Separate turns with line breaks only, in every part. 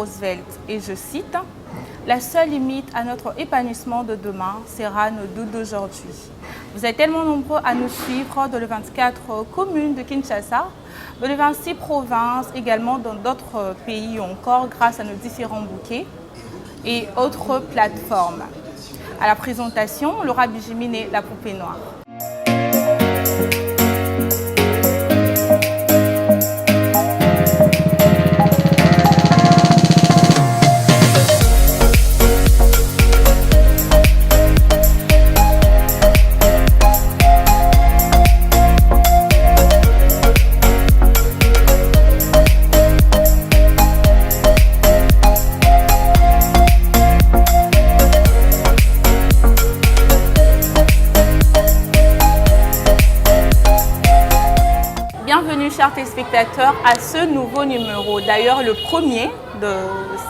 Roosevelt, et je cite, « La seule limite à notre épanouissement de demain sera nos doutes d'aujourd'hui. » Vous êtes tellement nombreux à nous suivre dans les 24 communes de Kinshasa, dans les 26 provinces, également dans d'autres pays encore, grâce à nos différents bouquets et autres plateformes. À la présentation, Laura Bijimine, la poupée noire. Bienvenue chers téléspectateurs à ce nouveau numéro, d'ailleurs le premier de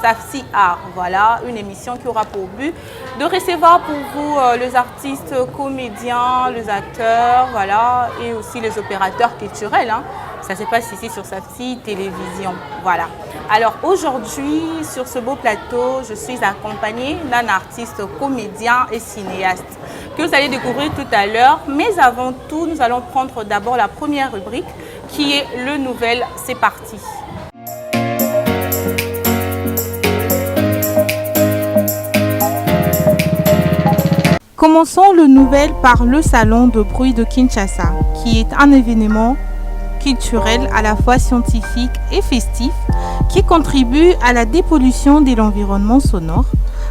Safsi Art. Voilà, une émission qui aura pour but de recevoir pour vous les artistes, comédiens, les acteurs, voilà, et aussi les opérateurs culturels. Hein. Ça se passe ici sur Safsi Télévision. Voilà. Alors aujourd'hui, sur ce beau plateau, je suis accompagnée d'un artiste, comédien et cinéaste que vous allez découvrir tout à l'heure. Mais avant tout, nous allons prendre d'abord la première rubrique qui est le nouvel. C'est parti. Commençons le nouvel par le Salon de bruit de Kinshasa, qui est un événement culturel à la fois scientifique et festif qui contribue à la dépollution de l'environnement sonore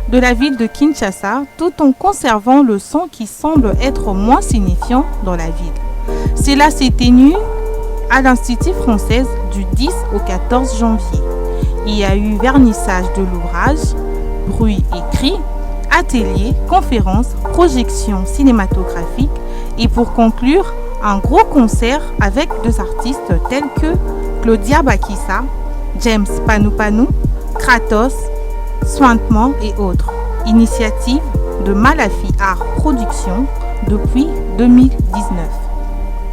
de la ville de Kinshasa tout en conservant le son qui semble être moins signifiant dans la ville. Cela s'est tenu à l'Institut français du 10 au 14 janvier. Il y a eu vernissage de l'ouvrage, bruit écrit, ateliers, conférences, projections cinématographiques et pour conclure, un gros concert avec deux artistes tels que Claudia Bakissa, James Panou, Kratos, Sointement et autres. Initiative de Malafi Art Production depuis 2019.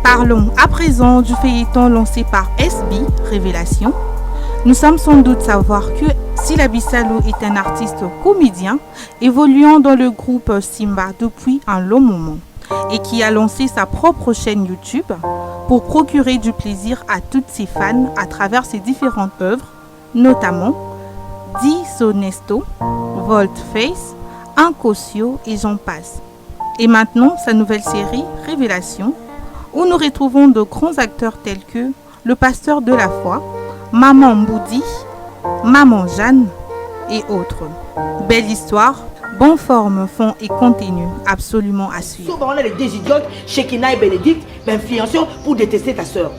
Parlons à présent du feuilleton lancé par SB Révélation. Nous sommes sans doute savoir que Syllabi Salou est un artiste comédien évoluant dans le groupe Simba depuis un long moment et qui a lancé sa propre chaîne YouTube pour procurer du plaisir à toutes ses fans à travers ses différentes œuvres, notamment Disonesto, Voltface, Incosio et j'en passe. Et maintenant, sa nouvelle série, Révélation, où nous retrouvons de grands acteurs tels que le pasteur de la foi, Maman Mboudi, Maman Jeanne et autres. Belle histoire, bonne forme, fond et contenu, absolument à suivre.
Souvent on a les deux idiotes, Shekina et Bénédicte, influenceurs pour détester ta sœur.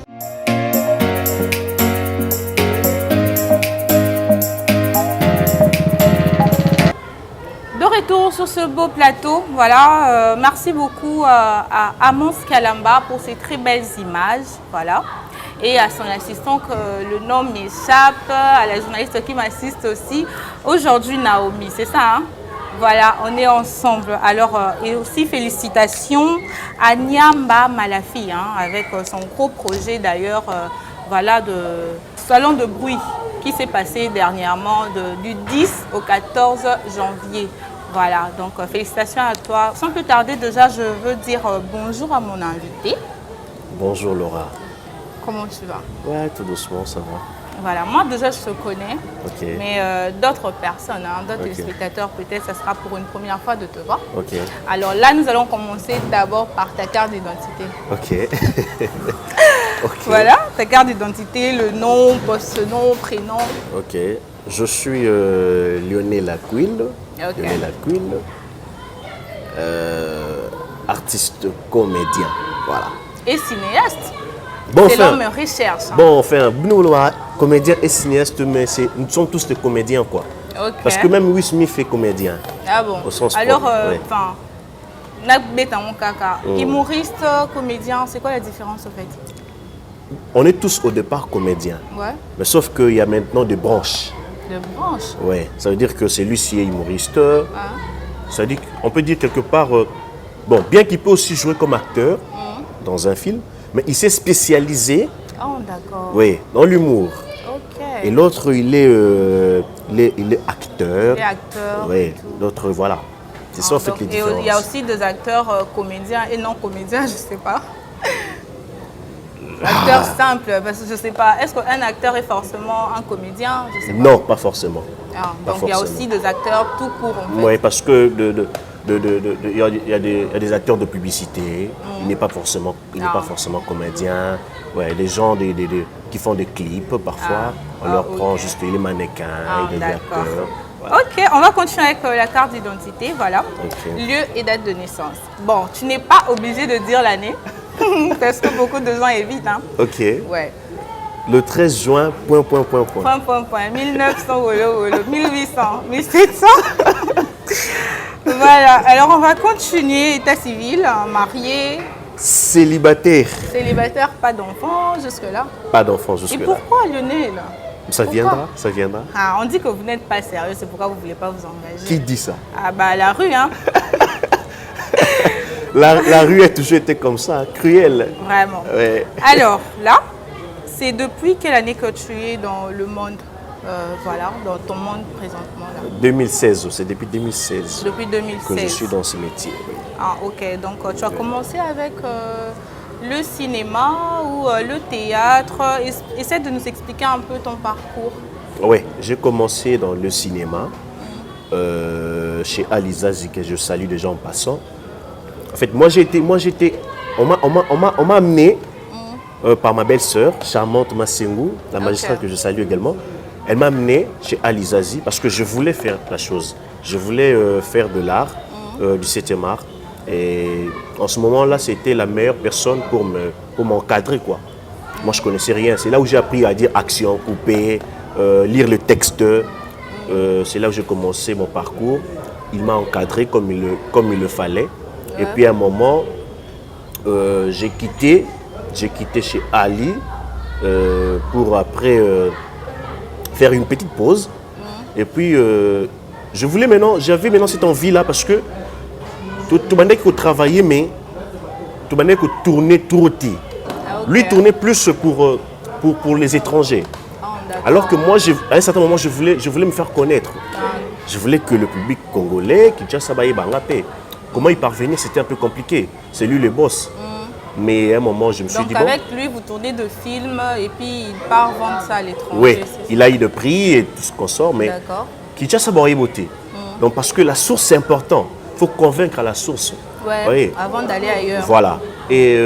De retour sur ce beau plateau, voilà, merci beaucoup à Amos Kalamba pour ces très belles images, voilà, et à son assistant que le nom m'échappe, à la journaliste qui m'assiste aussi, aujourd'hui Naomi, c'est ça, hein? Voilà, on est ensemble. Alors, et aussi félicitations à Nyamba Malafi, hein, avec son gros projet d'ailleurs, voilà, de salon de bruit qui s'est passé dernièrement du 10 au 14 janvier. Voilà, donc félicitations à toi. Sans plus tarder, déjà, je veux dire bonjour à mon invité.
Bonjour Laura.
Comment tu vas?
Ouais, tout doucement, ça va.
Voilà, moi déjà je te connais,
Okay.
mais d'autres personnes, hein, d'autres téléspectateurs, peut-être ça sera pour une première fois de te voir.
Ok.
Alors là, nous allons commencer d'abord par ta carte d'identité.
Ok. Ok.
Voilà, ta carte d'identité, le nom, post-nom, prénom.
Ok. Je suis Lionel Aquil.
Ok.
Lionel Aquil. Artiste comédien. Voilà.
Et cinéaste.
Bon,
C'est l'homme recherche. Hein.
Bon, enfin, nous, comédien et cinéaste, mais nous sommes tous des comédiens, quoi.
Ok.
Parce que même Will Smith est comédien.
Ah bon.
Au sens
Alors,
propre, ouais.
Humoriste, comédien, c'est quoi la différence en fait?
On est tous au départ comédiens.
Ouais.
Mais sauf qu'il y a maintenant des branches.
De branche.
Ouais. Ça veut dire que celui-ci est humoriste.
Ah.
Ça veut dire qu'on peut dire quelque part, bon, bien qu'il peut aussi jouer comme acteur dans un film, mais il s'est spécialisé
Oh, d'accord.
dans l'humour.
Ok.
Et l'autre, il est il est acteur.
Les acteurs.
Oui, d'autres, voilà. C'est ça, en fait,
Donc,
les
et
différences.
il y a aussi des acteurs comédiens et non comédiens, je ne sais pas. Acteurs simples, parce que je ne sais pas. Est-ce qu'un acteur est forcément un comédien? Je sais pas.
Non, pas forcément.
Ah,
Pas
donc il y a
forcément.
aussi des acteurs tout court en fait.
Oui, parce que il y a des acteurs de publicité. Il n'est pas forcément, comédien. Ouais, les gens qui font des clips parfois, on leur prend
ok.
juste les mannequins, et les
D'accord.
acteurs. Voilà.
Ok, on va continuer avec la carte d'identité, voilà.
Ok.
Lieu et date de naissance. Bon, tu n'es pas obligé de dire l'année, parce que beaucoup de gens évitent. Hein.
Ok.
Ouais.
Le 13 juin, point.
1900, 1800, 1700. Voilà, alors on va continuer. État civil, marié,
Célibataire.
célibataire, pas d'enfant, jusque-là.
Pas d'enfant
Et
jusque-là.
pourquoi Lionel?
Ça
Pourquoi?
viendra, ça viendra.
Ah, on dit que vous n'êtes pas sérieux, c'est pourquoi vous ne voulez pas vous engager.
Qui dit ça?
Ah bah la rue, hein.
La rue a toujours été comme ça, cruelle.
Vraiment.
Ouais.
Alors, là, c'est depuis quelle année que tu es dans le monde, voilà, dans ton monde présentement là?
2016, c'est depuis 2016
Depuis
que
2016.
je suis dans ce métier. Oui.
Ah, ok. Donc, tu as commencé avec le cinéma ou le théâtre. Essaie de nous expliquer un peu ton parcours.
Oui, j'ai commencé dans le cinéma chez Alizazi, que je salue déjà en passant. En fait, on m'a amené par ma belle-sœur, charmante Massengou, la magistrate que je salue également. Elle m'a amené chez Alizazi parce que je voulais faire la chose. Je voulais faire de l'art, du 7e art. Et en ce moment-là, c'était la meilleure personne pour m'encadrer, quoi. Moi, je ne connaissais rien. C'est là où j'ai appris à dire action, couper, lire le texte. C'est là où j'ai commencé mon parcours. Il m'a encadré comme il le fallait. Et puis à un moment, j'ai quitté chez Ali pour après faire une petite pause. Et puis j'avais maintenant cette envie-là parce que tout le monde qui travaillait, mais tout le monde qui tournait tout.
Ah, ok.
Lui tournait plus pour les étrangers.
Ah, d'accord.
Alors que moi, à un certain moment, je voulais me faire connaître. Je voulais que le public congolais, Kinshasa, Bangapé, comment il parvenait, c'était un peu compliqué. C'est lui le boss. Mais à un moment, je me suis
Donc
dit,
avec lui, vous tournez de films et puis il part vendre ça à l'étranger.
oui,
c'est ça?
il a eu de prix et tout ce qu'on sort, mais
D'accord.
Kinshasa, beauté. Donc parce que la source, c'est important. Il faut convaincre à la source.
Ouais,
Oui.
avant d'aller ailleurs.
Voilà. Et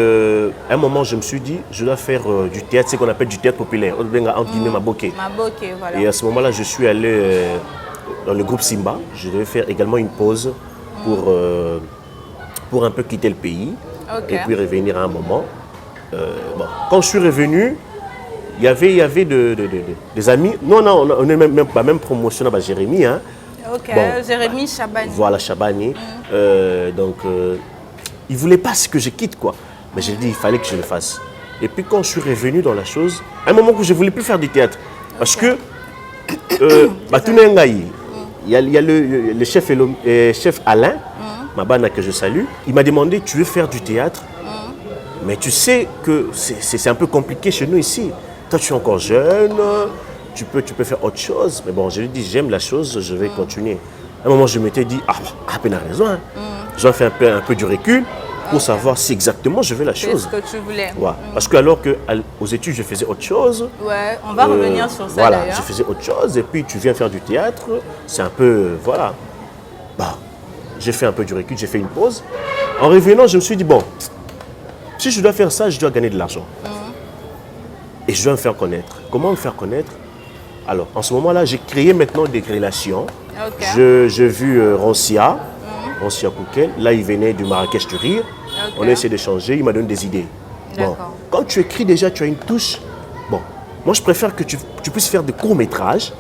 à un moment, je me suis dit, je dois faire du théâtre, ce qu'on appelle du théâtre populaire. Entre guillemets, Maboké.
Maboké, voilà.
Et à ce moment-là, je suis allé dans le groupe Simba. Je devais faire également une pause pour un peu quitter le pays.
Ok.
Et puis revenir à un moment. Bon, quand je suis revenu, il y avait des amis. Non, on est même promotion à Jérémy. Hein.
Ok,
Bon.
Jérémy Chabani.
Voilà, Chabani. Donc, il ne voulait pas que je quitte, quoi. Mais j'ai dit, il fallait que je le fasse. Et puis, quand je suis revenu dans la chose, à un moment où je ne voulais plus faire du théâtre, parce que, il y a le chef Alain, Mabana, que je salue, il m'a demandé, tu veux faire du théâtre? Mais tu sais que c'est un peu compliqué chez nous ici. Toi, tu es encore jeune, tu peux faire autre chose. Mais bon, je lui ai dit, j'aime la chose, je vais continuer. À un moment, je m'étais dit, peine a raison. Hein. J'en fais un peu du recul pour savoir si exactement je veux la
C'est
chose.
ce que tu voulais.
Ouais. Parce que alors qu'aux études, je faisais autre chose.
Ouais, on va revenir sur ça
Voilà,
d'ailleurs.
je faisais autre chose. Et puis, tu viens faire du théâtre. C'est un peu, voilà. Bah, j'ai fait un peu du recul, j'ai fait une pause. En revenant, je me suis dit, bon, si je dois faire ça, je dois gagner de l'argent. Et je dois me faire connaître. Comment me faire connaître? Alors, en ce moment-là, j'ai créé maintenant des relations.
Ok.
J'ai vu Roncia Koukel. Là, il venait du Marrakech du Rire.
Ok.
On a essayé d'échanger, il m'a donné des idées. Bon,
D'accord.
quand tu écris déjà, tu as une touche. Bon, moi, je préfère que tu puisses faire des courts-métrages.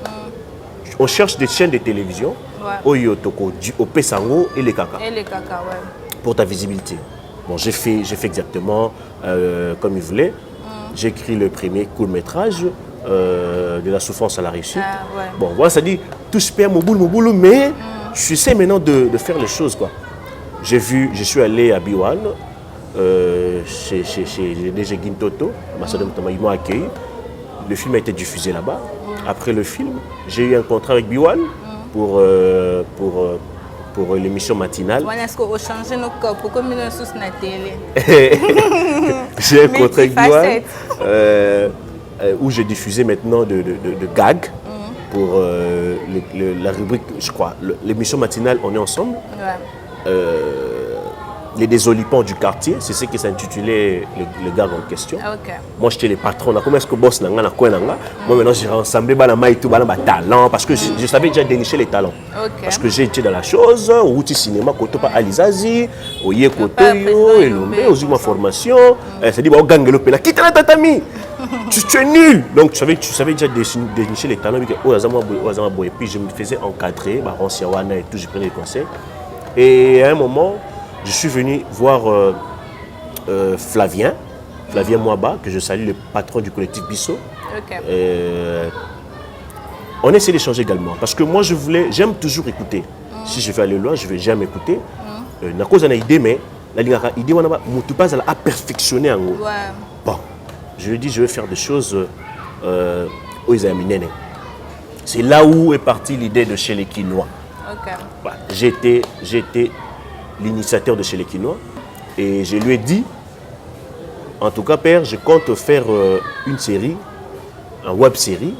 On cherche des chaînes de télévision.
Ouais.
Oyo Toko, au Pesango et les Kaka,
Et les caca, ouais.
pour ta visibilité. Bon, j'ai fait exactement comme il voulait. J'ai écrit le premier court-métrage de la souffrance à la réussite.
Ah, ouais.
Bon, voilà, ça dit, tout se perd, mon boulot, mais je sais maintenant de faire les choses, quoi. Je suis allé à Biwan, chez DG Gintoto, ils m'ont accueilli. Le film a été diffusé là-bas. Après le film, j'ai eu un contrat avec Biwan pour l'émission matinale.
Est-ce qu'on change nos corps pour que nous sommes na télé?
J'ai un contrat avec Biwan où j'ai diffusé maintenant de gags pour la rubrique, je crois, l'émission matinale On est ensemble. Ouais. Les désolipants du quartier, c'est ce qui s'intitulait le gars en question. Okay. Moi, j'étais le patron. Comment est-ce que boss n'a pas quoi? Moi, maintenant, j'ai rassemblé les talents parce que je savais déjà dénicher les talents. Okay. Parce que j'ai été dans la chose, au cinéma, côté pas Alizazi, au Yé Kotoyo, et l'Omé, aux ma formation. C'est-à-dire, au gang le pela, quitte la tatami. Tu es nul. Donc, tu savais déjà dénicher les talents. Et puis, je me faisais encadrer, et tout, j'ai pris les conseils. Et à un moment, je suis venu voir Flavien Mouaba, que je salue, le patron du collectif Bissot. Okay. On essaie d'échanger également, parce que moi j'aime toujours écouter. Si je vais aller loin, je vais jamais écouter. Na cause na idée, mais la idée on a pas à perfectionner en haut. Bon, je lui dis je vais faire des choses aux examinés. C'est là où est partie l'idée de Chez les Quinois. Okay. Voilà. J'étais l'initiateur de Chez les Quinois et je lui ai dit, en tout cas père, je compte faire une série, une web série,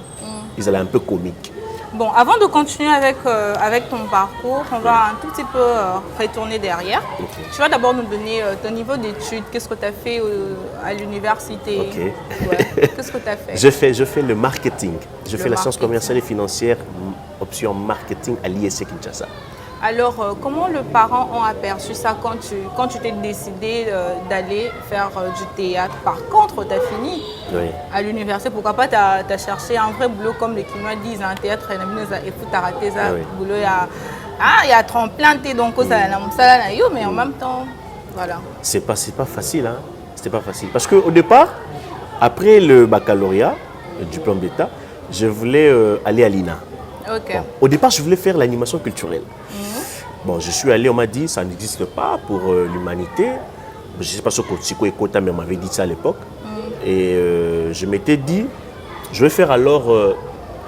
ils allaient un peu comique.
Bon, avant de continuer avec ton parcours, on va un tout petit peu retourner derrière. Okay. Tu vas d'abord nous donner ton niveau d'études, qu'est-ce que tu as fait à l'université?
Okay.
Ouais. Qu'est-ce que tu as fait?
Je fais le marketing. Je fais la science commerciale et financière, option marketing à l'ISC Kinshasa.
Alors, comment les parents ont aperçu ça quand tu t'es décidé d'aller faire du théâtre? Par contre, tu as fini à l'université. Pourquoi pas tu as cherché un vrai boulot comme les Quinois disent, un théâtre, et tu as raté ça. Boulot, il y a tremplin, donc ça, mais en même temps, voilà.
C'est pas facile, hein. C'était pas facile. Parce qu'au départ, après le baccalauréat, le diplôme d'État, je voulais aller à l'INA. Okay. Bon, au départ, je voulais faire l'animation culturelle. Bon, je suis allé, on m'a dit, ça n'existe pas pour l'humanité. Je ne sais pas ce que Tsiko et Kota m'avaient dit ça à l'époque. Et je m'étais dit, je vais faire alors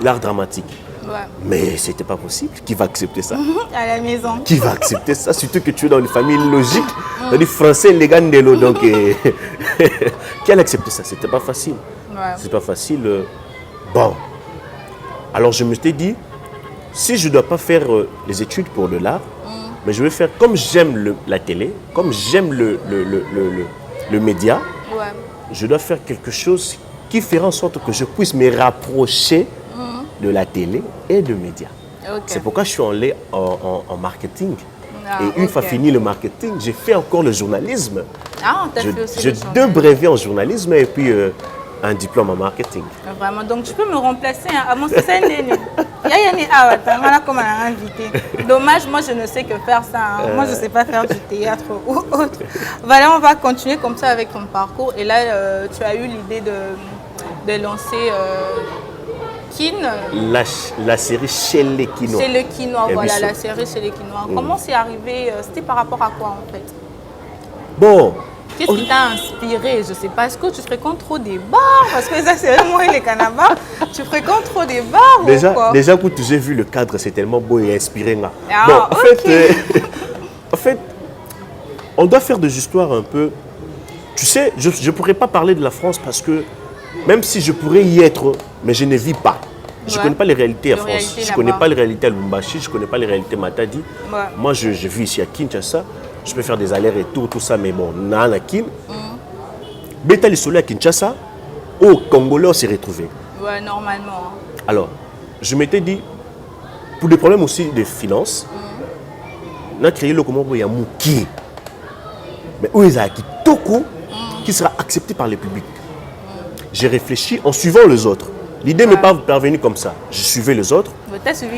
l'art dramatique. Ouais. Mais ce n'était pas possible. Qui va accepter ça?
À la maison.
Qui va accepter ça? Surtout que tu es dans une famille logique. Dans les Français, les gars de l'eau. Donc, qui allait accepter ça? Ce n'était pas facile. Ouais. C'est pas facile. Bon. Alors, je me suis dit, si je ne dois pas faire les études pour de l'art, mais je vais faire comme j'aime la télé, comme j'aime le média, je dois faire quelque chose qui fera en sorte que je puisse me rapprocher de la télé et de médias. Okay. C'est pourquoi je suis allé en marketing. Et une fois fini le marketing, j'ai fait encore le journalisme. J'ai 2 brevets en journalisme et puis un diplôme en marketing.
Vraiment, donc tu peux me remplacer à mon comme un invité. Dommage, moi je ne sais que faire ça. Moi je ne sais pas faire du théâtre ou autre. Voilà, on va continuer comme ça avec ton parcours. Et là, tu as eu l'idée de lancer Kin.
La série Chez les Quinois.
Chez les Quinois, voilà, la série Chez les Quinois. Comment c'est arrivé? C'était par rapport à quoi en fait?
Bon.
Qu'est-ce qui t'a inspiré? Je ne sais pas. Est-ce que tu fréquentes trop des bars? Parce que ça, c'est vraiment les canabas. Tu fréquentes trop des bars
déjà,
ou quoi?
Déjà, quand j'ai vu le cadre, c'est tellement beau et inspirant.
Ah,
bon, en fait, on doit faire des histoires un peu... Tu sais, je ne pourrais pas parler de la France parce que même si je pourrais y être, mais je ne vis pas. Je ne connais pas les réalités en France. Je ne connais pas les réalités à Lubumbashi, je ne connais pas les réalités à Matadi. Ouais. Moi, je vis ici à Kinshasa. Je peux faire des allers-retours, tout ça, mais bon, Nanakin. Beta le soleil à Kinshasa, au Congolais, on s'est retrouvés.
Ouais, normalement.
Alors, je m'étais dit, pour des problèmes aussi de finances, on a créé le comment il y a Mouki. Mais où il y a Kitoko qui sera accepté par le public. J'ai réfléchi en suivant les autres. L'idée n'est pas parvenue comme ça. Je suivais les autres,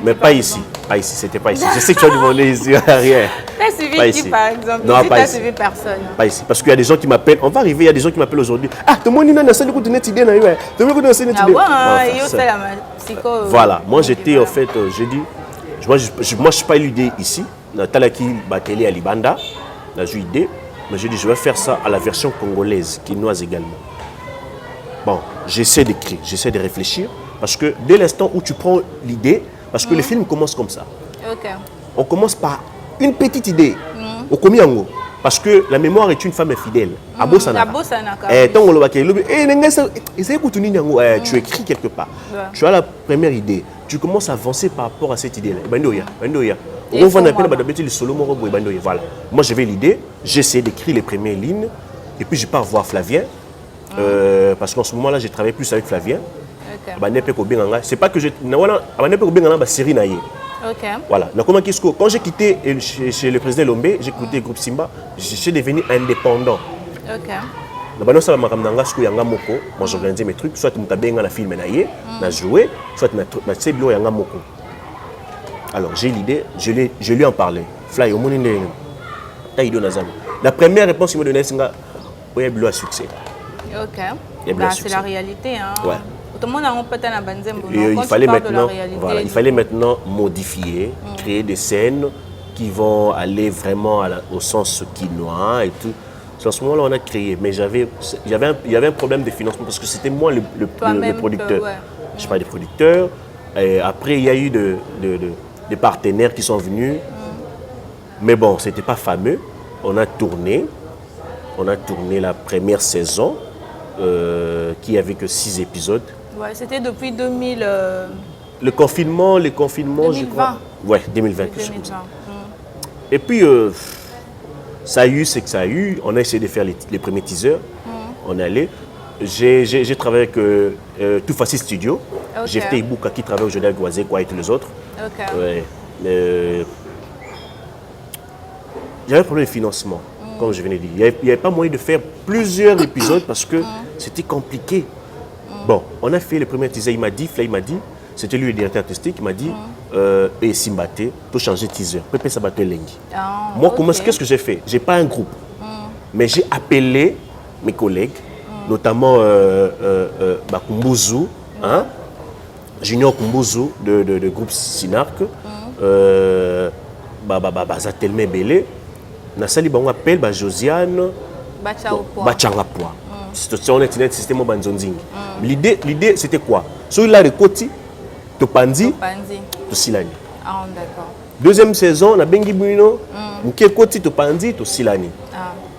mais pas ici. Pas ici, c'était pas ici. Je sais que tu as demandé ici, rien.
Tu as suivi qui, par exemple?
Non,
tu
n'as
suivi personne.
Pas ici. Parce qu'il y a des gens qui m'appellent. On va arriver, il y a des gens qui m'appellent aujourd'hui. Ah, tout le monde n'a pas de net idée. Voilà. Moi, j'étais, en fait, j'ai dit, moi, je ne suis pas l'idée ici. Talaki Bateli à Libanda, j'ai idée. Mais j'ai dit, je vais faire ça à la version congolaise, quinoise également. Bon, j'essaie d'écrire, j'essaie de réfléchir. Parce que dès l'instant où tu prends l'idée, parce que le film commence comme ça. On commence par une petite idée. Au comiango. Parce que la mémoire est une femme infidèle. Tu écris quelque part. Tu as la première idée. Tu commences à avancer par rapport à cette idée-là. Voilà. Moi, j'avais l'idée. J'essaie d'écrire les premières lignes. Et puis, je pars voir Flavien. Parce qu'en ce moment-là, j'ai travaillé plus avec Flavien. C'est pas que j'ai... série. Voilà. Quand j'ai quitté chez le président Lombe, j'ai quitté le groupe Simba, je suis devenu indépendant. Moi, j'organisais mes trucs, soit je film, je jouais, soit je alors, j'ai l'idée, je lui en parlais. Fly, au monde, la première réponse qu'il m'a donnée, c'est qu'il y a un succès.
C'est la réalité. Hein.
Ouais.
Tout le monde a un peu
il fallait maintenant modifier, créer des scènes qui vont aller vraiment au sens quinois et tout. En ce moment-là, on a créé, mais il y avait un problème de financement parce que c'était moi le producteur. Je ne suis pas des producteurs. Et après, il y a eu des partenaires qui sont venus. Mais bon, ce n'était pas fameux. On a tourné la première saison qui avait que 6 épisodes.
Ouais, c'était depuis 2000.
Le confinement, 2020. Je crois. Ouais, 2020. Et puis, ça a eu ce que ça a eu. On a essayé de faire les premiers teasers. On est allé. J'ai travaillé avec Tout Facile Studio. J'ai fait Ibuka qui travaille aujourd'hui avec Oisé, quoi, et tous les autres. Ouais. Il y avait un problème de financement, comme je venais de dire. Il n'y avait pas moyen de faire plusieurs épisodes parce que c'était compliqué. Bon, on a fait le premier teaser, il m'a dit, c'était lui le directeur artistique, il m'a dit, et Simbate, tu changer de teaser, Pepe Sabato Lengi. Moi, qu'est-ce que j'ai fait? J'ai pas un groupe, mais j'ai appelé mes collègues, notamment Kumbuzu, Junior Kumbuzu de groupe Sinark, Zatelme Belé, Nassali Bango appelle Josiane, Bachangapwa. On est un système banzonzing. L'idée c'était quoi? Celui-là de Koti, Topandi, Tosilani.
Ah, d'accord.
Deuxième saison, on a Bengi Bruno, Mouké Koti, Topandi, Tosilani.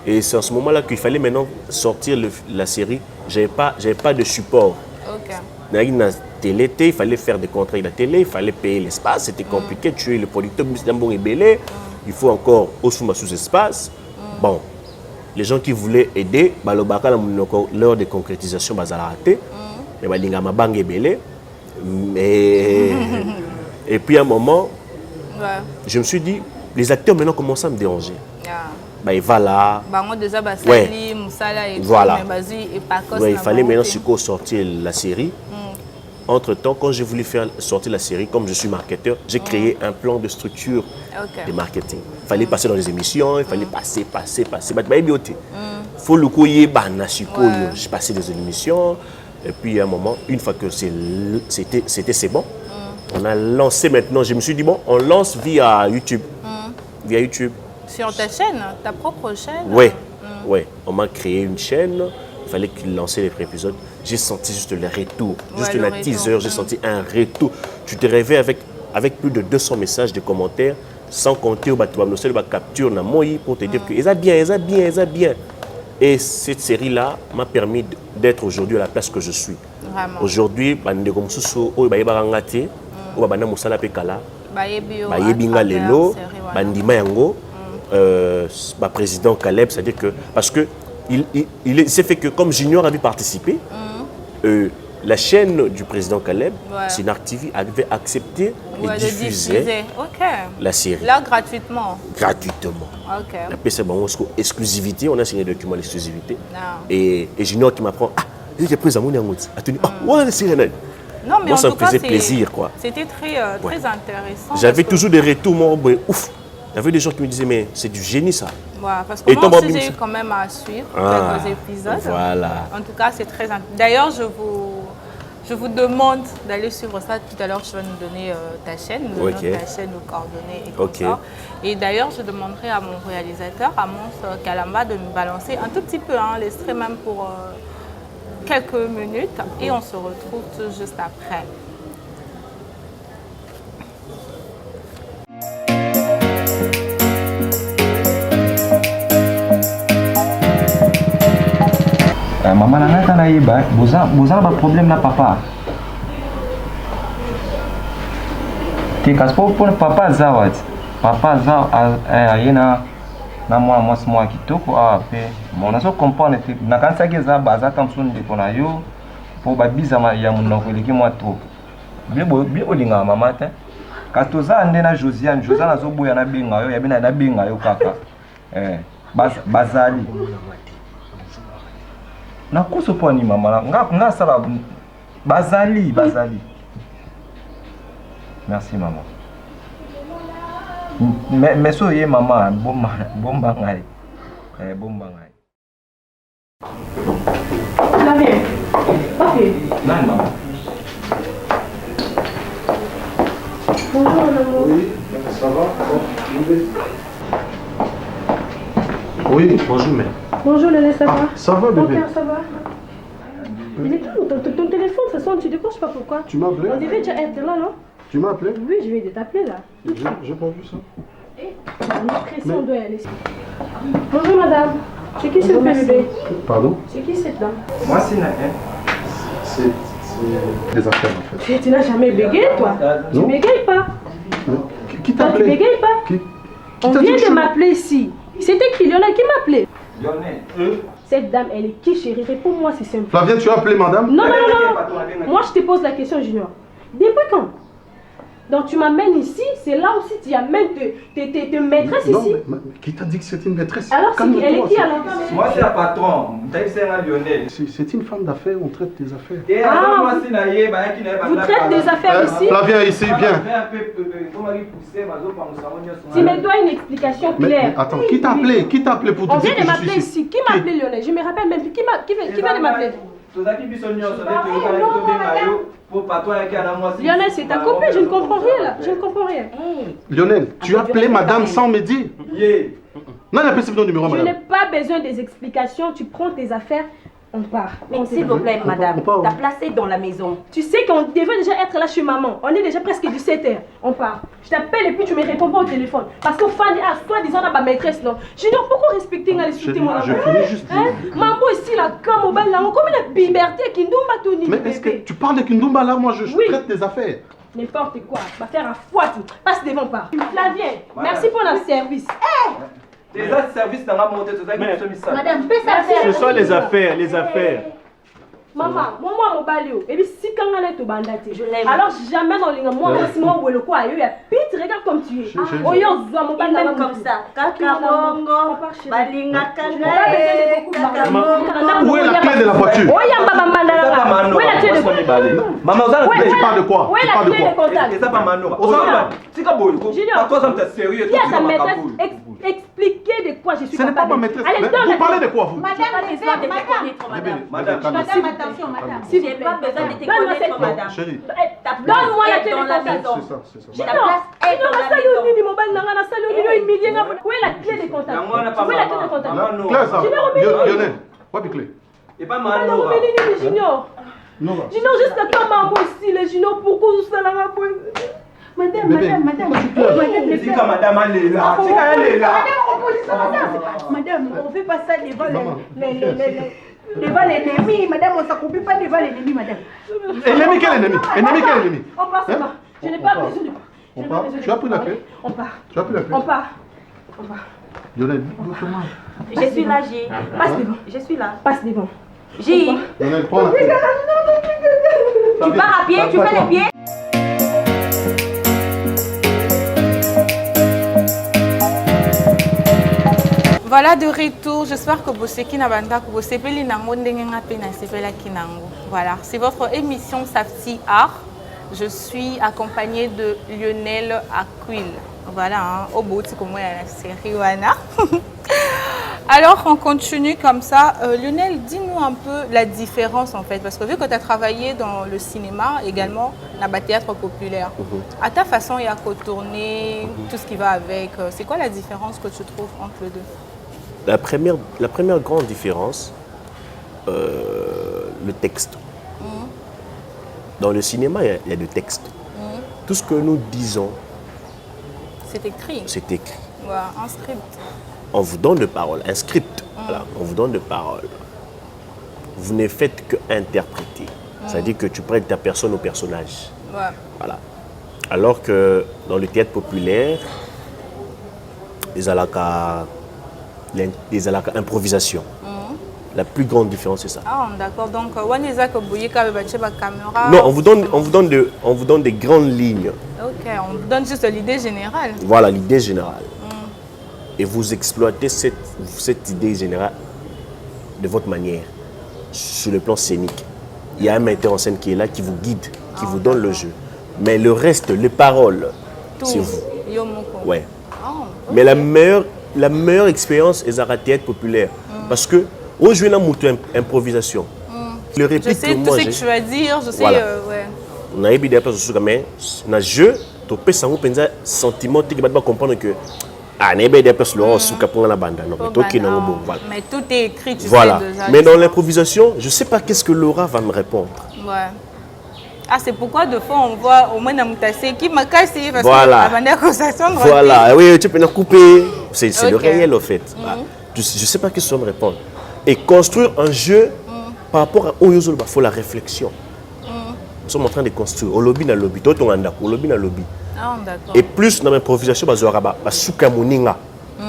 Et c'est en ce moment-là qu'il fallait maintenant sortir la série. J'avais pas de support. La télé, il fallait faire des contrats avec la télé, il fallait payer l'espace, c'était compliqué. Tu es le producteur, Mbon et Belé, il faut encore Osuma sous-espace. Bon. Les gens qui voulaient aider, l'heure de concrétisation, ils ont raté. Et puis à un moment, je me suis dit, les acteurs maintenant commencent à me déranger. Voilà. Il fallait maintenant sortir la série. Entre-temps, quand j'ai voulu faire sortir la série, comme je suis marketeur, j'ai créé un plan de structure de marketing. Il fallait passer dans les émissions, il fallait passer. Il faut le couiller, j'ai passé des émissions. Et puis à un moment, une fois que c'est bon, on a lancé maintenant, je me suis dit, bon, on lance via YouTube. Via YouTube.
Sur ta chaîne, ta propre chaîne?
Oui, on m'a créé une chaîne. Il fallait lancer les premiers épisodes. J'ai senti juste le retour. Juste un teaser, j'ai senti un retour. Tu te réveilles avec plus de 200 messages, de commentaires, sans compter au capture pour te dire que ils a bien. Et cette série-là m'a permis d'être aujourd'hui à la place que je suis. Aujourd'hui, président Caleb, c'est-à-dire que parce que il s'est fait que comme Junior avait participé, la chaîne du président Caleb, Sinark TV, avait accepté de diffuser la série.
Là, gratuitement.
Gratuitement. La PC exclusivité, on a signé des documents d'exclusivité. Et Junior qui m'apprend, il est présent, la série.
Non, mais
moi, ça me faisait plaisir, quoi.
C'était très intéressant.
J'avais toujours des retours, ouf. Il y avait des gens qui me disaient, mais c'est du génie ça.
Voilà, parce que moi aussi, j'ai eu quand même à suivre quelques épisodes.
Voilà.
En tout cas, c'est très intéressant. D'ailleurs, je vous demande d'aller suivre ça. Tout à l'heure, tu vas nous donner ta chaîne, ta chaîne, nos coordonnées et comme ça. Et d'ailleurs, je demanderai à mon réalisateur, à Mons Kalamba, de me balancer un tout petit peu, l'extrait même pour quelques minutes et on se retrouve tout juste après.
Maman nanga tana yeba boza ba problème na papa. Te kaspo pour papa zawat. Papa za ayena na moi kitoko pe mon aso comprendre te na kanisa ke za baza kamsun de kona yo po ba bizama ya munoko leki moi trop. Bi olinga mama te. Katoza ande na Josiane zo boya na binga yo ya bina na binga yo kaka. Bazali. Na kuso po ni mama nga sala bazali. Merci maman. Mais so ye maman bomba ngai. Bomba ngai.
La vie. Papi.
Non maman.
Bonjour mon amour.
Oui, ça va? Oui, bonjour mère.
Bonjour Lélé, ça va?
Ça va bébé?
Mon cœur, ça va? Il est où? Ton téléphone, ça sonne, tu décroches pas pourquoi?
Tu m'as appelé?
On devait déjà être là, non?
Tu m'as appelé?
Oui, je vais t'appeler là.
J'ai pas vu ça.
On est pressé, on doit y aller. Bonjour madame. C'est qui ce bébé?
Pardon?
C'est qui cette dame?
Moi c'est
C'est des affaires en fait.
Tu n'as jamais bégayé toi? Tu
Non.
bégayes pas?
Qui t'a
Toi, tu
appelé?
bégayes pas?
Qui
On
t'a dit
vient
que
de
je-
m'appeler ici. C'était qui? Lionel qui m'a appelé?
Lionel.
Cette dame, elle est qui chérie? Réponds-moi, c'est simple.
Flavien, tu as appelé madame?
Non. Moi, je te pose la question, Junior. Depuis quand? Donc, tu m'amènes ici, c'est là aussi tu amènes tes maîtresses
Non,
ici.
mais qui t'a dit que c'était une maîtresse?
Alors, elle est
Calme-toi,
qui
c'est-
alors?
Moi c'est la patron. C'est un Lionel.
C'est une femme d'affaires, on traite des affaires.
Vous traitez des affaires ici?
Flavien, ici, viens.
Tu me dois une explication claire.
Mais attends, qui t'a appelé? Qui t'a appelé pour te
On
dire
vient de
que je suis
m'appeler
ici?
ici. Qui m'a appelé Lionel? Je me rappelle même plus. Qui vient de m'appeler? Lionel, c'est ta copine, je ne comprends rien là. Je ne comprends rien.
Lionel, tu as appelé madame sans me dire? Non, il a appelé ton numéro,
Je n'ai
madame.
pas besoin des explications. Tu prends tes affaires, on part.
Mais s'il vous plaît, madame,
on part où?
t'as placé dans la maison.
Tu sais qu'on devait déjà être là chez maman. On est déjà presque 17h. On part. Je t'appelle et puis tu me réponds pas au téléphone. Parce que Fanny a soi-disant ma maîtresse là. Junior, pourquoi respecter la
Je
mon amour?
finis juste.
Maman ici là, comme au bal là, on comme la liberté qui nous m'a tenu.
Mais est-ce que tu parles de Kindumba là? Moi, je
Oui.
traite des affaires.
N'importe quoi. Va faire un fouet. Passe devant pas. Flavien, merci pour notre service.
Madame, fais ça faire.
Ce sont les affaires, les affaires.
Maman, moi mon balio. Et puis si quand on est au bandate.
Je l'aime.
Alors jamais dans les moi si moi le quoi, il y a pite, regarde comme tu es. Oh yo, mon
Il
balio
m'aime comme ça. Kakamongo, balinga
Où est la clé de la voiture?
Oh ya baba mandala. Où est la clé de
Maman,
Tu parles de quoi?
Où est
Tu
la
parles de
clé de
quoi?
contact?
c'est pas Mano.
Junior.
Toi, ça me t'es sérieux.
Qui a ta maîtresse? Expliquez de quoi je suis
Ce n'est pas ma maîtresse.
Allez,
Mais
donne
vous
la
parlez
clé.
de quoi, vous?
Madame, j'ai pas besoin de te connaître, madame.
Madame,
Attention, madame.
S'il vous
J'ai
plaît.
pas besoin de te
Donne-moi cette
connaître,
clé.
madame.
Chérie,
Ta place
Donne-moi la
est
clé de
dans la
contact.
maison.
c'est ça, c'est ça.
Ta place est dans la maison.
Où est la clé de contact? Où est la clé de contact?
Claire, ça.
Junior, obéis.
Lionel, quoi, clé?
et pas
Alors,
Mano.
obéis, Junior.
Non,
Junior, jusqu'à quand maman aussi, les Junior, pourquoi vous savez la maman?
Madame,
Bébé,
madame.
Dis que madame, elle est là. Dis qu'elle est là.
Madame, on fait pas ça devant
Maman.
devant l'ennemi. Madame, on s'accroupit pas devant l'ennemi, madame.
Ennemi, quel ennemi? Ennemi, quel ennemi?
On part, c'est
Hein?
pas. Je n'ai pas
On
besoin de.
On part. Tu as pris la clé?
On part.
Tu as pris la clé?
On part. On part.
Lionel, doucement.
Je suis là, J.
Passe devant.
Je suis là.
Passe devant.
J.
Lionel, prends la clé.
Tu pars à pied, tu fais les pieds.
Voilà de retour. J'espère que vous savez nabanda que vous savez nango ndenge ngape na sepela kinango. Voilà, c'est votre émission Safety Art. Je suis accompagnée de Lionel Aquil. Voilà, hein, au bout de comment la série Wana. Alors, on continue comme ça. Lionel, dis-nous un peu la différence en fait, parce que vu que tu as travaillé dans le cinéma également, dans le théâtre populaire, à ta façon, il y a qu'au tourner, tout ce qui va avec. C'est quoi la différence que tu trouves entre les deux?
La première grande différence, le texte. Dans le cinéma, il y a le texte. Tout ce que nous disons,
C'est écrit.
c'est écrit.
Ouais, un script.
On vous donne de paroles, un script. Voilà, on vous donne de paroles. Vous ne faites qu'interpréter. C'est-à-dire que tu prêtes ta personne au personnage.
Ouais.
Voilà. Alors que dans le théâtre populaire, les alaka improvisation. La plus grande différence, c'est ça.
Ah, d'accord. Donc, Waneza Kobouyeka Bacheba caméra.
Non, on vous donne des grandes lignes.
Ok, on vous donne juste l'idée générale.
Voilà l'idée générale. Et vous exploitez cette idée générale de votre manière, sur le plan scénique. Il y a un metteur en scène qui est là, qui vous guide, qui vous donne le jeu. Mais le reste, les paroles, c'est vous.
Yomoko.
Ouais.
Oh,
Mais la meilleure expérience est la théâtre populaire. Parce que, au jeu, une improvisation. Le
je
répète
sais
que
tout
moi,
ce que tu vas dire, je sais,
Voilà.
ouais.
on a des personnes mais dans le jeu, tu peux sentiment que tu vas comprendre que ah, il y a des personnes qui sont la bande. Non, mais toi qui n'as pas voilà.
Mais tout est écrit, tu
Voilà.
sais déjà.
Mais dans l'improvisation, je ne sais pas qu'est-ce que Laura va me répondre.
Ouais. Ah, c'est pourquoi de fois on voit au moins dans Moutassé qui m'a cassé parce
Voilà.
que la conversation.
Voilà, oui, tu peux nous couper. C'est le
Ok.
réel, en fait. Voilà. Je ne sais pas qu'est-ce que ça va me répondre. Et construire un jeu par rapport à Oyozolo, il faut la réflexion. Nous sommes en train de construire. Au lobby, dans le lobby. Toi, tu es au lobby, dans le lobby.
Ah, d'accord.
Et plus dans l'improvisation, il y a Souka Mouninga.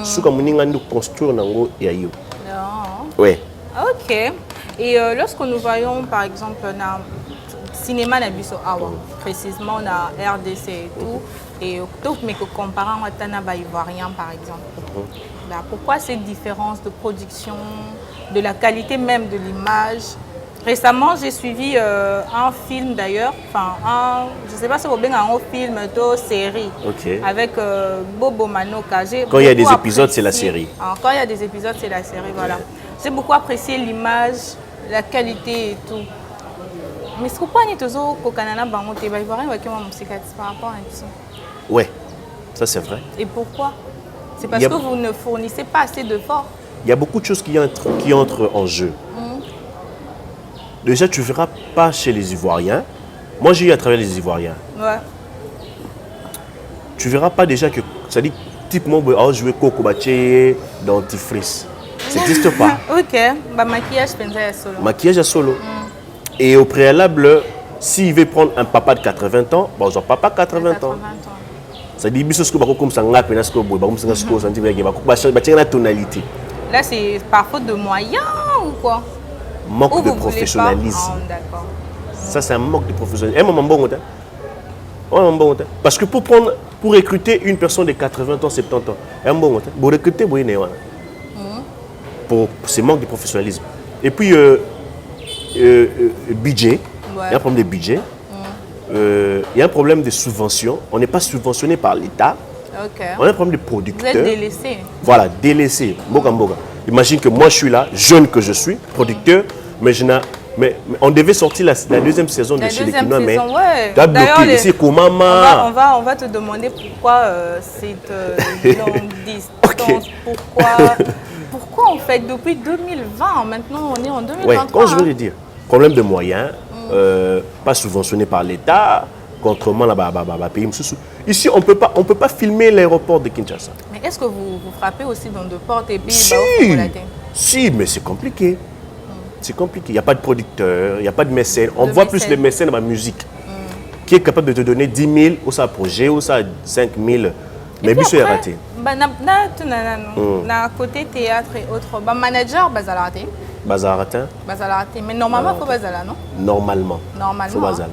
Souka Mouninga, nous construisons dans le yayo.
Non.
Oui.
Ok. Et lorsque nous voyons, par exemple, dans le cinéma Nabiso Awa, précisément dans RDC et tout, et tout, mais que comparant à Tanaba Ivoirien, par exemple, bah, pourquoi cette différence de production, de la qualité même de l'image? Récemment, j'ai suivi un film d'ailleurs, enfin, je ne sais pas si vous avez un film, une série,
Ok.
avec Bobo Manoka.
Quand il y a des épisodes, c'est la série.
Quand il y a des épisodes, c'est la série, voilà. J'ai beaucoup apprécié l'image, la qualité et tout. Mais ce que vous avez dit, au Canada, par rapport à ça.
Ouais, ça c'est vrai.
Et pourquoi? C'est parce
Il y a-
que vous ne fournissez pas assez d'efforts.
Il y a beaucoup de choses qui entrent en jeu. Déjà, tu ne verras pas chez les Ivoiriens. Moi, j'ai eu à travers les Ivoiriens.
Ouais.
Tu ne verras pas déjà que, ça dit, typiquement, jouer Coco Baché, dentifrice. Ça n'existe pas.
Ok. Bah, maquillage, je pense solo.
Maquillage à solo. Et au préalable, s'il veut prendre un papa de 80 ans, bon, genre papa 80 ans. Ça dit, bis ce que comme ça, on a peine à ce que vous avez une tonalité.
Là, c'est par faute de moyens ou quoi?
Manque
Ou
de
vous voulez pas?
professionnalisme.
Ah, d'accord.
Ça, c'est un manque de professionnalisme. Parce que pour recruter une personne de 80 ans, 70 ans, pour recruter, c'est manque de professionnalisme. Et puis, budget.
Ouais.
Il y a un problème de budget. Il y a un problème de subvention. On n'est pas subventionné par l'État.
Ok.
On a un problème de
Vous
producteur.
êtes délaissé.
Voilà, délaissé. Mboga mboga. Imagine que moi, je suis là, jeune que je suis, producteur, mais mais on devait sortir la deuxième saison de
La
chez les
deuxième
Kinois, mais
saison, ouais.
tu as
D'ailleurs,
bloqué. Ici, comment
on va te demander pourquoi cette longue distance, pourquoi en fait depuis 2020, maintenant on est en 2023.
Ouais, quand je veux le dire, problème de moyens, pas subventionné par l'État, contrairement à pays. Ici, on peut pas filmer l'aéroport de Kinshasa.
Mais est-ce que vous frappez aussi dans de portes et puis
Si, mais c'est compliqué. C'est compliqué. Il n'y a pas de producteur, il n'y a pas de mécène. On voit plus les mécènes dans la musique, qui est capable de te donner 10 000, ou ça projet, ou ça 5 000. Mais lui, c'est raté.
Na côté théâtre et autres, manager, bazala raté.
Bazaratin.
Bazala raté. Mais normalement, il faut bazala, non?
Normalement.
Normalement.
Faut bazala.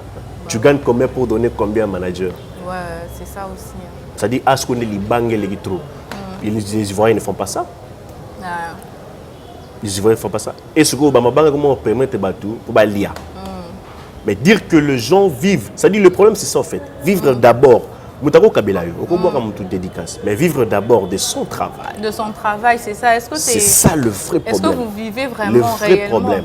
Tu gagnes combien pour donner combien à un manager?
Ouais, c'est ça aussi.
Ça dit, est-ce qu'on est les bangs et les trop? Les Ivoiriens ne font pas ça.
Ah.
Les Ivoiriens ne font pas ça. Et ce que comment on permet de battre pour l'IA. Mais dire que les gens vivent, ça dit le problème c'est ça en fait. Vivre d'abord. Moutako Kabila, dédicace. Mais vivre d'abord de son travail.
De son travail, c'est ça. Est-ce que
c'est ça le vrai problème.
Est-ce que vous vivez vraiment
le vrai
réellement
problème.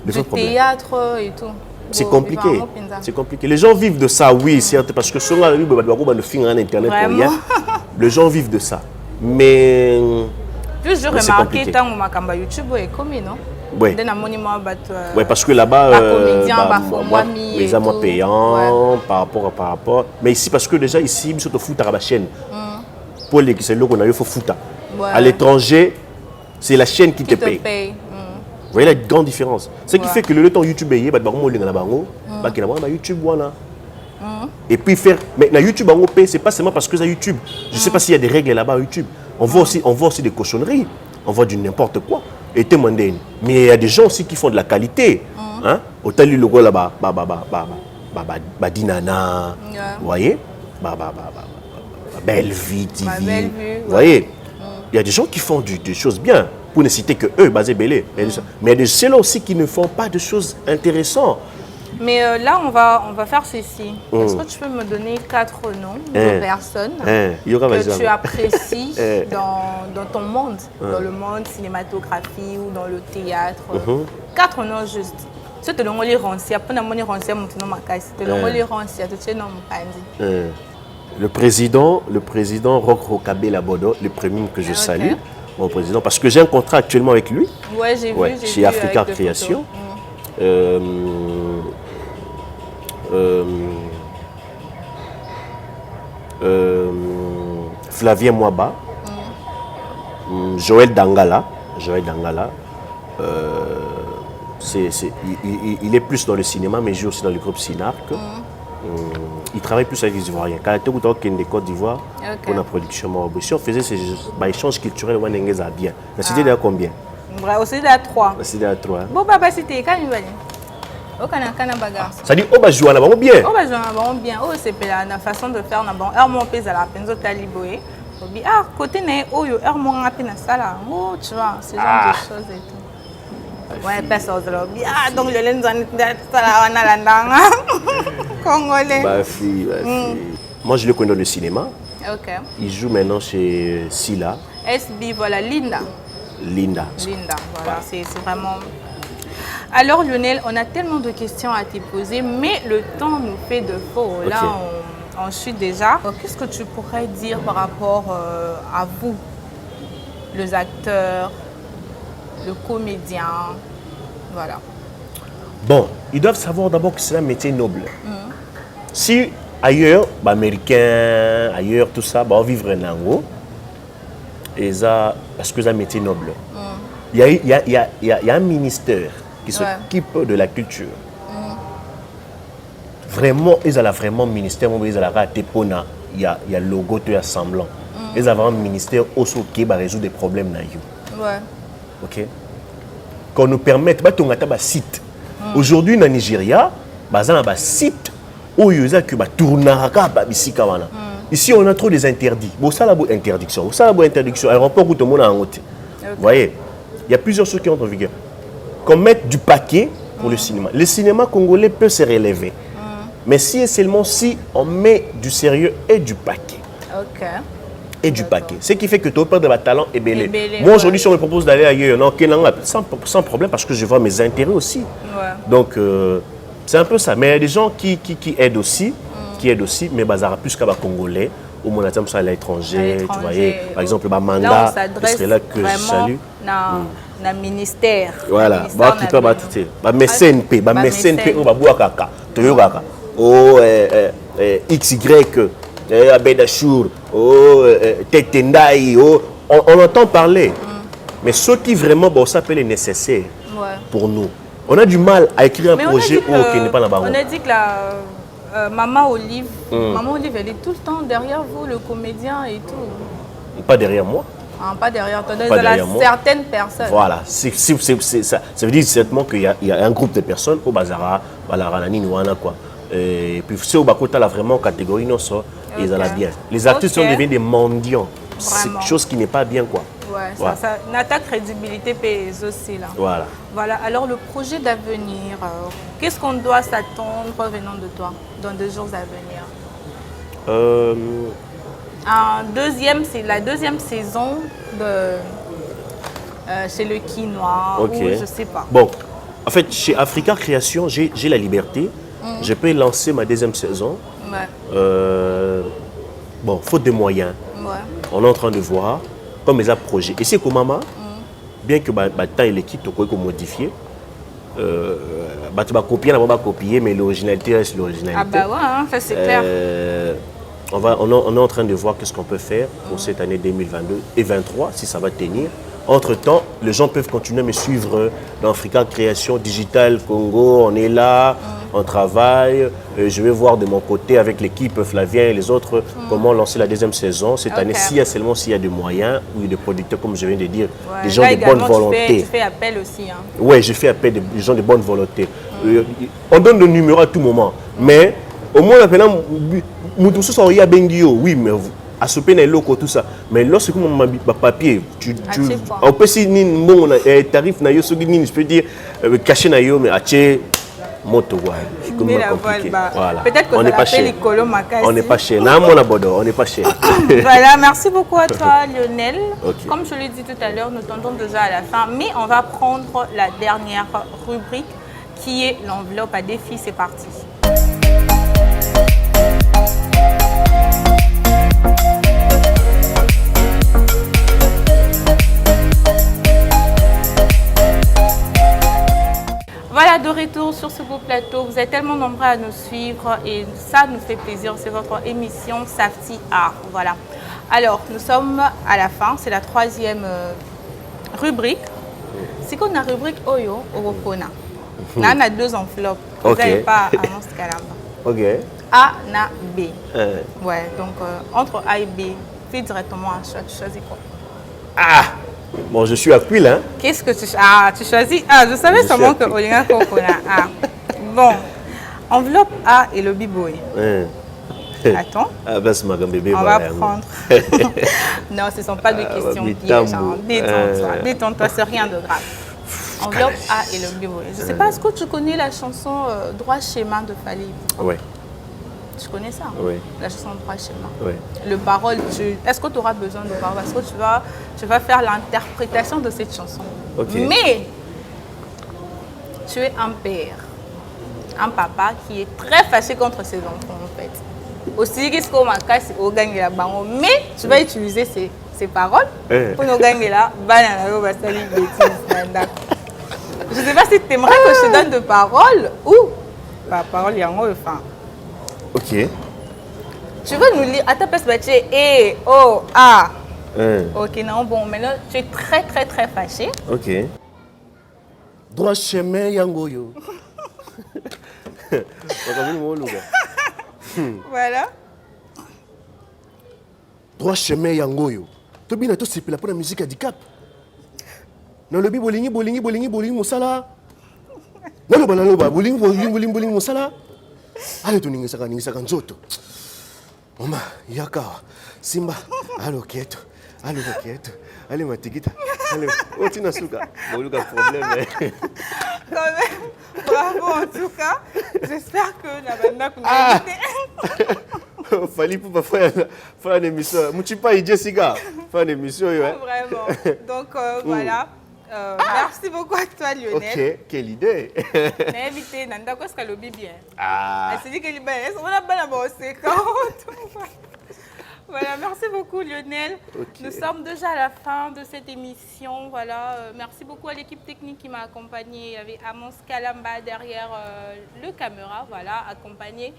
Le vrai
du
problème.
théâtre et tout?
C'est compliqué. C'est compliqué. Les gens vivent de ça, oui, certes, parce que sur le film en internet pour rien. Les gens vivent de ça. Mais
Plus je
Mais c'est
remarqué
compliqué.
tant que YouTube est commis, non?
Ouais. Ouais, parce que là-bas, les mois payants par rapport. Mais ici, parce que déjà, ici, il faut foutre à la chaîne. Pour les qui sont là, il faut foutre. À l'étranger, c'est la chaîne qui te paye. Vous voyez la grande différence. Ce qui fait que le temps YouTube est YouTube. Et puis faire. Mais la YouTube en paye, c'est pas seulement parce que c'est YouTube. Je ne sais pas s'il y a des règles là-bas à YouTube. On voit aussi des cochonneries. On voit du n'importe quoi. Et témoigner. Mais il y a des gens aussi qui font de la qualité. Hein? Autant le logo là-bas, Dinana, vous voyez? Belle vie, TV. Vous voyez? Il y a des gens qui font des choses bien. Pour ne citer que eux, basé Belé. Mais il y a ceux-là aussi qui ne font pas de choses intéressantes.
Mais là, on va faire ceci. Est-ce que tu peux me donner 4 noms de personnes que tu apprécies dans ton monde, dans le monde cinématographie ou dans le théâtre? 4 noms juste. Si tu as les rancières, après tu as les
le président Roch Rokabe Labodo, le premier que je salue, mon président, parce que j'ai un contrat actuellement avec lui.
Ouais, j'ai vu.
Chez Africa Création. Flavien Mwaba, Joël Dangala. Il est plus dans le cinéma, mais il joue aussi dans le groupe Sinarc. Il travaille plus avec les Ivoiriens. Quand il est en Côte d'Ivoire pour la production, si on faisait ces échanges culturels, on est bien. La cité de combien?
Aussi de 3.
La cité de 3.
Bon, papa, c'était quand il va.
Ça dit, on va jouer à la banque bien.
On va jouer à la banque bien. Oh, c'est la façon de faire la banque. Alors, mon père, à la peine, je t'ai libéré. Ah, côté n'est oh, yo, mon rapide à ça là. Oh, tu vois, ce genre de choses et tout. Ouais, personne de ah, donc le lens on a la Congolais.
Ma fille. Moi, je le connais dans le cinéma.
Ok.
Il joue maintenant chez Silla.
SB, voilà, Linda.
Linda,
voilà, c'est vraiment. Alors Lionel, on a tellement de questions à te poser, mais le temps nous fait défaut. Là, on suit déjà. Qu'est-ce que tu pourrais dire par rapport à vous, les acteurs, le comédien, voilà.
Bon, ils doivent savoir d'abord que c'est un métier noble. Si ailleurs, américain, ailleurs, tout ça, on vivre en Ango, et ça, parce que c'est un métier noble. Il y a un ministère qui s'occupe de la culture. Vraiment, ils ont vraiment un ministère, ils ont il y a le logo, il y a semblant. Ils ont un ministère qui va résoudre des problèmes. Ok? Qu'on nous permette de faire un site. Aujourd'hui, dans le Nigeria, il y a un site où il y a un tournage. Ici, on a trop des interdits. Bon, ça, c'est une interdiction. Ça, c'est une interdiction. Aéroport où tout le monde a un hôtel. Vous voyez? Il y a plusieurs choses qui entrent en vigueur. Qu'on mette du paquet pour le cinéma. Le cinéma congolais peut se relever. Mais si et seulement si on met du sérieux et du paquet. Et du paquet. Ce qui fait que tu as peur de talent et belé. Moi, aujourd'hui, si on me propose d'aller ailleurs, non, sans problème, parce que je vois mes intérêts aussi. Donc, c'est un peu ça. Mais il y a des gens qui aident aussi. Mais bazar plus qu'à Congolais. Au moins, à l'étranger, tu voyez. Par exemple, Manda, c'est là que je salue.
Dans le ministère.
Voilà. Qui peut battre. MSNP, MSNP, on va boire caca. Oh, XY, Abedachour, oh, Tetendai, oh. On entend parler. Mais ce qui vraiment, bon, ça peut être nécessaire pour nous. On a du mal à écrire un projet qui n'est pas là-bas.
On a dit que la Maman Olive, elle est tout le temps derrière vous, le comédien et tout.
Pas derrière moi.
Pas derrière toi, certaines personnes.
Voilà, ça veut dire certainement qu'il y a un groupe de personnes au Bazara, quoi. Et puis c'est au Bakota là vraiment catégorie non ça, ils en a bien. Les artistes sont devenus des mendiants. C'est quelque chose qui n'est pas bien quoi.
Ça n'a crédibilité pèse aussi là. Voilà, alors le projet d'avenir, qu'est-ce qu'on doit s'attendre venant de toi dans 2 jours à venir? C'est la deuxième saison de chez le Quinois, ou je sais pas.
Bon, en fait, chez Africa Création, j'ai la liberté. Je peux lancer ma 2e saison. Bon, faute de moyens. On est en train de voir. comme les projets. Et c'est comme maman, bien que temps et l'équipe peut modifier, tu vas copier, on va copier, mais l'originalité reste l'originalité.
Ah bah ouais, hein, ça c'est clair.
On est en train de voir qu'est-ce qu'on peut faire pour cette année 2022 et 2023, si ça va tenir. Entre-temps, les gens peuvent continuer à me suivre dans Africa Création Digital Congo. On est là, on travaille. Je vais voir de mon côté avec l'équipe Flavien et les autres comment lancer la deuxième saison. Cette année, s'il y a des moyens ou des producteurs, comme je viens de dire, des gens de bonne volonté.
Tu fais appel aussi. Hein.
Oui, je fais appel des gens de bonne volonté. On donne le numéro à tout moment. Mais au moins, maintenant, oui, mais à ce peine loco tout ça, mais lorsque mon papier on peut si mon tarif na yo je peux dire caché na yo mais acheter moto
compliqué. Voilà. Peut-être que on n'est pas cher.
On n'est pas cher. On n'est pas cher.
Voilà, merci beaucoup à toi Lionel. Okay. Comme je l'ai dit tout à l'heure, nous tendons déjà à la fin, mais on va prendre la dernière rubrique qui est l'enveloppe à défi. C'est parti. Voilà, de retour sur ce beau plateau. Vous êtes tellement nombreux à nous suivre et ça nous fait plaisir. C'est votre émission Safety Art. Voilà. Alors, nous sommes à la fin. C'est la troisième rubrique. C'est qu'on a rubrique Oyo Orokona. On a deux enveloppes. Vous n'avez pas Amos Kalamba.
Ok.
A, na, B. Ouais, donc entre A et B, fais directement un choix. Tu choisis quoi?
Ah! Bon, je suis à Quil, hein?
Qu'est-ce que tu choisis? Ah, tu choisis A. Je savais seulement que Olinga Kokona A. Bon, enveloppe A et le b-boy. Attends.
Ah, bah, c'est ma bébé.
On va prendre. Non, ce ne sont pas des questions pièges. Détends-toi. Détends-toi, c'est rien de grave. Enveloppe A et le b-boy. Je ne sais pas, est-ce que tu connais la chanson Droit Schéma de Fally?
Oui.
Tu connais ça?
Oui.
La chanson Droit Schéma.
Oui.
Le parole, est-ce que tu auras besoin de parole? Est-ce que tu vas faire l'interprétation de cette chanson?
Okay.
Mais tu es un père, un papa qui est très fâché contre ses enfants en fait. Aussi, qu'est-ce qu'on m'a cassé au gang la bango, mais tu vas utiliser ces paroles pour nous gagner là. Je ne sais pas si tu aimerais que je te donne de paroles ou pas parole yango enfin.
Ok.
Tu veux nous lire à ta place, E, O, A. Ok, non, bon, maintenant tu es très, très, très fâché.
Ok. Droit chemin yangoyo.
Voilà.
Droit chemin yangoyo. Tu bien tout c'est pour la musique handicap. Non le bi bolingi mosala. Non le bolingi mosala. Allez, tu n'es pas nzoto. Oma, yaka, simba, allô quieto, allez ma tiquita, allez, oh tu n'as souka, bon le problème.
Quand même, bravo en tout cas. J'espère que la bande
Fallait pour faire une émission. Mouchipa et Jessica, faire une émission.
Vraiment. Donc voilà. Merci beaucoup à toi, Lionel.
Ok, quelle idée.
Mais invité, Nanda Koska le bien. Elle s'est dit qu'elle est belle. On a bien avancé. Voilà, merci beaucoup, Lionel. Okay. Nous sommes déjà à la fin de cette émission. Voilà, merci beaucoup à l'équipe technique qui m'a accompagné. Il y avait Amos Kalamba derrière le caméra, voilà, accompagné.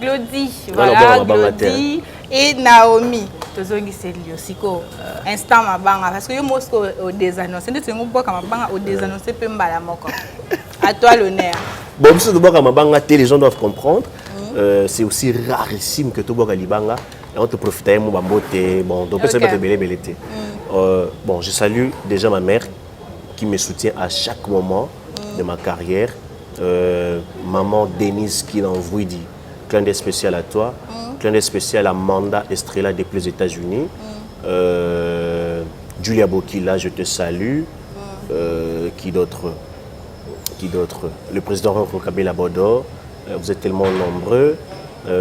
Glody, voilà, Glody et Naomi. C'est Liosiko. Instant ma banga parce que yo Mosco au désannoncer. Nous sommes beaucoup comme banga au désannoncer peu mbala moko. À toi l'honneur.
Bon, parce que d'abord comme banga, les gens doivent comprendre. C'est aussi rarissime que tout boka libanga. Et on te profite de mon bambote. Bon, donc ça va te belé. Bon, je salue déjà ma mère qui me soutient à chaque moment de ma carrière. Maman Denise qui l'envoie dit clin d'œil spécial à toi, clin d'œil spécial à Manda Estrella depuis les États-Unis, Julia Bokila, je te salue, qui d'autre, le président Ronko Kabila Bodo, vous êtes tellement nombreux,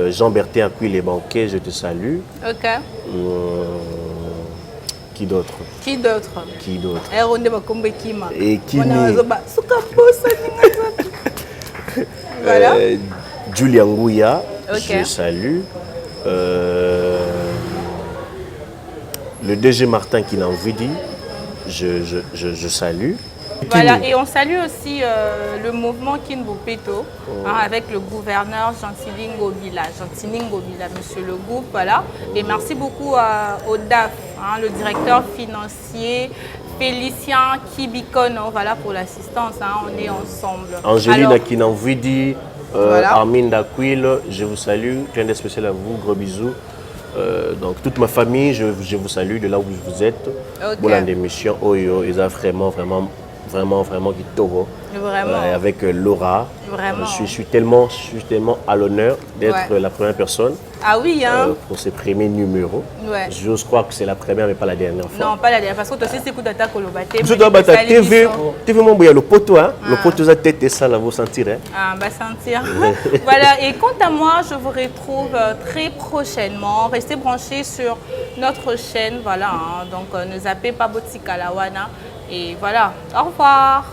Jean-Bertin Accueil les banquets, je te salue.
Ok.
Qui d'autre? Et qui
voilà.
Julia Ngouya,
okay.
je salue. le DG Martin Kinanvidi, je salue.
Voilà, et on salue aussi le mouvement Kinbopeto avec le gouverneur Gentili Ngobila, monsieur le groupe, voilà. Et merci beaucoup au DAF, le directeur financier Félicien Kibikono, voilà pour l'assistance, on est ensemble.
Angéline Kinanvidi,
voilà.
Armin Dakwil, je vous salue, clin d'œil spécial à vous, gros bisous. Donc toute ma famille, je vous salue de là où vous êtes. Bon, l'émission, ils ont vraiment qui toro. Avec Laura.
Vraiment.
Je suis tellement à l'honneur d'être la première personne.
Ah oui,
pour ce premier numéro.
Ouais.
J'ose croire que c'est la première, mais pas la dernière fois.
Non, pas la dernière, parce que tu sais, c'est coup d'attaque au Lobaté.
Je dois battre TV, mon le poteau, le poteau a tête et ça, là, vous sentirez.
Ah, bah sentir. Voilà, et quant à moi, je vous retrouve très prochainement. Restez branchés sur notre chaîne, voilà. Donc, ne zappez pas Botika Lawana. Et voilà, au revoir.